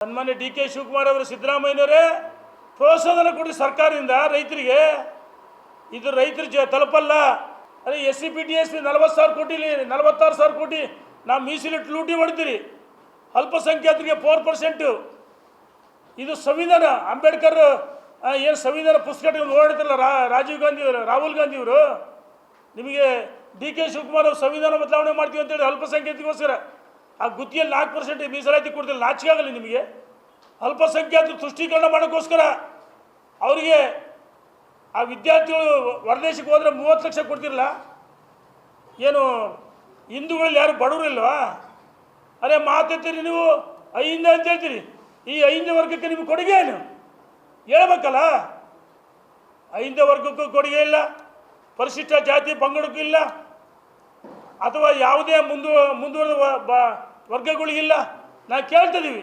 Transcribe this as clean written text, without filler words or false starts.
ಸನ್ಮಾನ್ಯ D K Shivakumar ಅವರು ಸಿದ್ದರಾಮಯ್ಯನವರೇ ಪ್ರೋತ್ಸಾಹನ ಕೊಡಿ ಸರ್ಕಾರದಿಂದ ರೈತರಿಗೆ. ಇದು ರೈತರು ತಲುಪಲ್ಲ. ಅದೇ SC/PTS 40,000 ಕೋಟಿ 46,000 ಕೋಟಿ ನಾವು ಮೀಸಲಿಟ್ಟು ಲೂಟಿ ಹೊಡಿತೀರಿ. ಅಲ್ಪಸಂಖ್ಯಾತರಿಗೆ 4%. ಇದು ಸಂವಿಧಾನ. ಅಂಬೇಡ್ಕರ್ ಏನು ಸಂವಿಧಾನ ಪುಸ್ತಕ ಓಡಿದ್ರಲ್ಲ ರಾಜೀವ್ ಗಾಂಧಿ ಅವರು, ರಾಹುಲ್ ಗಾಂಧಿ ಅವರು. ನಿಮಗೆ ಡಿ ಕೆ ಶಿವಕುಮಾರ್ ಅವರು ಸಂವಿಧಾನ ಬದಲಾವಣೆ ಮಾಡ್ತೀವಿ ಅಂತೇಳಿ ಅಲ್ಪಸಂಖ್ಯಾತರಿಗೋಸ್ಕರ ಆ ಗುತ್ತಿಯಲ್ಲಿ 4% ಮೀಸಲಾತಿ ಕೊಡ್ತಿಲ್ಲ. ನಾಚಿಕೆ ಆಗಲ್ಲ ನಿಮಗೆ? ಅಲ್ಪಸಂಖ್ಯಾತರು ತುಷ್ಟೀಕರಣ ಮಾಡೋಕ್ಕೋಸ್ಕರ ಅವರಿಗೆ ಆ ವಿದ್ಯಾರ್ಥಿಗಳು ಹೊರದೇಶಕ್ಕೆ ಹೋದರೆ 30 ಲಕ್ಷ ಕೊಡ್ತಿರಲ್ಲ. ಏನು ಹಿಂದೂಗಳಲ್ಲಿ ಯಾರು ಬಡವರಿಲ್ವಾ? ಅದೇ ಮಾತಾಡ್ತೀರಿ ನೀವು ಅಹಿಂದ ಅಂತ ಹೇಳ್ತೀರಿ. ಈ ಅಹಿಂದ ವರ್ಗಕ್ಕೆ ನಿಮಗೆ ಕೊಡುಗೆ ಏನು ಹೇಳ್ಬೇಕಲ್ಲ? ಅಹಿಂದ ವರ್ಗಕ್ಕೂ ಕೊಡುಗೆ ಇಲ್ಲ, ಪರಿಶಿಷ್ಟ ಜಾತಿ ಪಂಗಡಕ್ಕೂ ಇಲ್ಲ, ಅಥವಾ ಯಾವುದೇ ಮುಂದುವರೆದ ವರ್ಗಗಳಿಗಿಲ್ಲ. ನಾವು ಕೇಳ್ತಿದ್ದೀವಿ.